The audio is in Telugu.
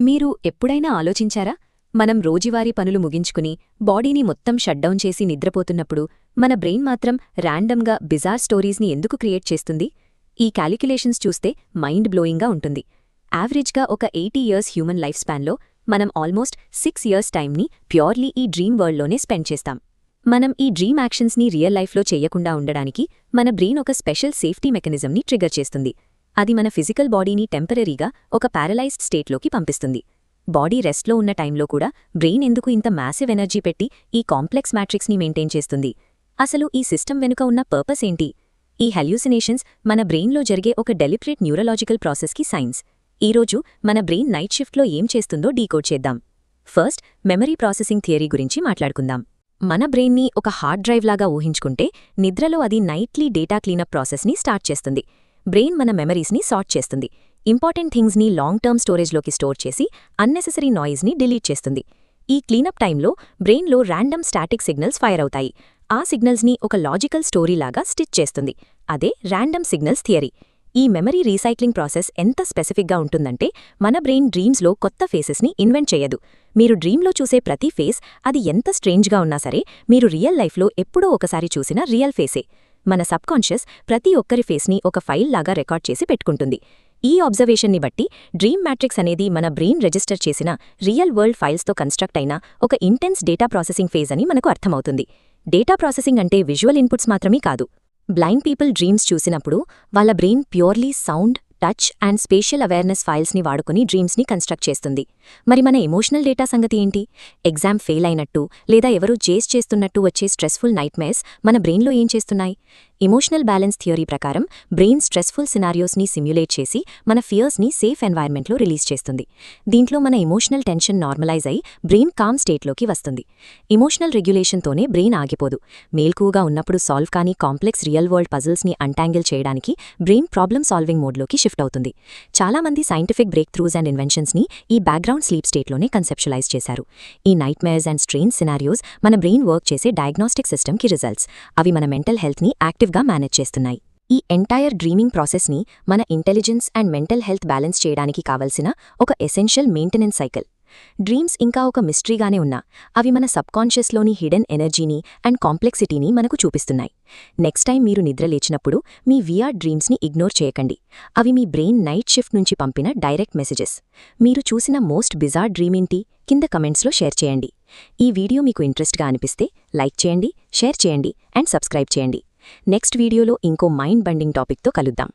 మీరు ఎప్పుడైనా ఆలోచించారా? మనం రోజువారీ పనులు ముగించుకుని బాడీని మొత్తం షట్డౌన్ చేసి నిద్రపోతున్నప్పుడు మన బ్రెయిన్ మాత్రం ర్యాండమ్గా బిజార్ స్టోరీస్ని ఎందుకు క్రియేట్ చేస్తుంది? ఈ క్యాలిక్యులేషన్స్ చూస్తే మైండ్ బ్లోయింగ్గా ఉంటుంది. యావరేజ్గా ఒక 80 ఇయర్స్ హ్యూమన్ లైఫ్ స్పాన్లో మనం ఆల్మోస్ట్ 6 ఇయర్స్ టైంని ప్యూర్లీ ఈ డ్రీమ్ వరల్డ్లోనే స్పెండ్ చేస్తాం. మనం ఈ డ్రీమ్ యాక్షన్స్ని రియల్ లైఫ్లో చెయ్యకుండా ఉండడానికి మన బ్రెయిన్ ఒక స్పెషల్ సేఫ్టీ మెకానిజంని ట్రిగర్ చేస్తుంది. అది మన ఫిజికల్ బాడీని టెంపరరీగా ఒక ప్యారలైజ్డ్ స్టేట్లోకి పంపిస్తుంది. బాడీ రెస్ట్లో ఉన్న టైంలో కూడా బ్రెయిన్ ఎందుకు ఇంత మ్యాసివ్ ఎనర్జీ పెట్టి ఈ కాంప్లెక్స్ మ్యాట్రిక్స్ని మెయింటైన్ చేస్తుంది? అసలు ఈ సిస్టమ్ వెనుక ఉన్న పర్పస్ ఏంటి? ఈ హెల్యూసినేషన్స్ మన బ్రెయిన్లో జరిగే ఒక డెలిబరేట్ న్యూరలాజికల్ ప్రాసెస్కి సైన్స్. ఈరోజు మన బ్రెయిన్ నైట్ షిఫ్ట్లో ఏం చేస్తుందో డీకోడ్ చేద్దాం. ఫస్ట్, మెమరీ ప్రాసెసింగ్ థియరీ గురించి మాట్లాడుకుందాం. మన బ్రెయిన్ని ఒక హార్డ్ డ్రైవ్ లాగా ఊహించుకుంటే నిద్రలో అది నైట్లీ డేటా క్లీనప్ ప్రాసెస్ని స్టార్ట్ చేస్తుంది. బ్రెయిన్ మన మెమరీస్ని సార్ట్ చేస్తుంది, ఇంపార్టెంట్ థింగ్స్ని లాంగ్ టర్మ్ స్టోరేజ్లోకి స్టోర్ చేసి అన్నెసెసరీ నాయిస్ని డిలీట్ చేస్తుంది. ఈ క్లీనప్ టైంలో బ్రెయిన్లో ర్యాండమ్ స్టాటిక్ సిగ్నల్స్ ఫైర్ అవుతాయి. ఆ సిగ్నల్స్ని ఒక లాజికల్ స్టోరీలాగా స్టిచ్ చేస్తుంది. అదే ర్యాండమ్ సిగ్నల్స్ థియరీ. ఈ మెమరీ రీసైక్లింగ్ ప్రాసెస్ ఎంత స్పెసిఫిక్గా ఉంటుందంటే మన బ్రెయిన్ డ్రీమ్స్లో కొత్త ఫేసెస్ని ఇన్వెంట్ చేయదు. మీరు డ్రీమ్లో చూసే ప్రతి ఫేస్, అది ఎంత స్ట్రేంజ్గా ఉన్నా సరే, మీరు రియల్ లైఫ్లో ఎప్పుడో ఒకసారి చూసిన రియల్ ఫేసే. మన సబ్కాన్షియస్ ప్రతి ఒక్కరి ఫేస్ని ఒక ఫైల్ లాగా రికార్డ్ చేసి పెట్టుకుంటుంది. ఈ అబ్జర్వేషన్ని బట్టి డ్రీమ్ మ్యాట్రిక్స్ అనేది మన బ్రెయిన్ రిజిస్టర్ చేసిన రియల్ వరల్డ్ ఫైల్స్తో కన్స్ట్రక్ట్ అయిన ఒక ఇంటెన్స్ డేటా ప్రాసెసింగ్ ఫేజ్ అని మనకు అర్థమవుతుంది. డేటా ప్రాసెసింగ్ అంటే విజువల్ ఇన్పుట్స్ మాత్రమే కాదు. బ్లైండ్ పీపుల్ డ్రీమ్స్ చూసినప్పుడు వాళ్ళ brain purely sound, touch and spatial awareness ఫైల్స్ని వాడుకుని డ్రీమ్స్ని కన్స్ట్రక్ట్ చేస్తుంది. మరి మన ఎమోషనల్ డేటా సంగతి ఏంటి? ఎగ్జామ్ ఫెయిల్ అయినట్టు లేదా ఎవరూ చేస్ చేస్తున్నట్టు వచ్చే స్ట్రెస్ఫుల్ నైట్మేర్స్ మన బ్రెయిన్లో ఏం చేస్తున్నాయి? ఎమోషనల్ బ్యాలెన్స్ థియరీ ప్రకారం బ్రెయిన్ స్ట్రెస్ఫుల్ సినారియోస్ని సిమ్యులేట్ చేసి మన ఫియర్స్ని సేఫ్ ఎన్వైర్న్మెంట్లో రిలీజ్ చేస్తుంది. దీంట్లో మన ఎమోషనల్ టెన్షన్ నార్మలైజ్ అయి బ్రెయిన్ కామ్ స్టేట్లోకి వస్తుంది. ఎమోషనల్ రెగ్యులేషన్తోనే బ్రెయిన్ ఆగిపోదు. మేల్కువగా ఉన్నప్పుడు సాల్వ్ కాని కాంప్లెక్స్ రియల్ వరల్డ్ పజిల్స్ని అంటాంగిల్ చేయడానికి బ్రెయిన్ ప్రాబ్లమ్ సాల్వింగ్ మోడ్లోకి షిఫ్ట్ అవుతుంది. చాలామంది సైంటిఫిక్ బ్రేక్ త్రూస్ అండ్ ఇన్వెన్షన్స్ని ఈ బ్యాక్గ్రౌండ్ స్లీప్ స్టేట్లోనే కన్సెప్చువలైజ్ చేశారు. ఈ నైట్మేర్స్ అండ్ స్ట్రెయిన్ సినారియోస్ మన బ్రెయిన్ వర్క్ చేసే డయాగ్నోస్టిక్ సిస్టమ్కి రిజల్ట్స్. అవి మన మెంటల్ హెల్త్ని యాక్టివ్గా మేనేజ్ చేస్తున్నాయి. ఈ ఎంటైర్ డ్రీమింగ్ ప్రాసెస్ని మన intelligence and mental health balance చేయడానికి కావలసిన ఒక ఎసెన్షియల్ మెయింటెనెన్స్ సైకిల్. డ్రీమ్స్ ఇంకా ఒక మిస్టరీగానే ఉన్నా అవి మన సబ్కాన్షియస్లోని హిడెన్ ఎనర్జీని అండ్ కాంప్లెక్సిటీని మనకు చూపిస్తున్నాయి. నెక్స్ట్ టైం మీరు నిద్ర లేచినప్పుడు మీ విఆర్ డ్రీమ్స్ని ఇగ్నోర్ చేయకండి. అవి మీ బ్రెయిన్ నైట్ షిఫ్ట్ నుంచి పంపిన డైరెక్ట్ మెసేజెస్. మీరు చూసిన మోస్ట్ బిజార్ డ్రీమ్ ఏంటి? కింద కమెంట్స్లో షేర్ చేయండి. ఈ వీడియో మీకు ఇంట్రెస్ట్గా అనిపిస్తే లైక్ చేయండి, షేర్ చేయండి అండ్ సబ్స్క్రైబ్ చేయండి. నెక్స్ట్ వీడియోలో ఇంకో మైండ్ బెండింగ్ టాపిక్తో కలుద్దాం.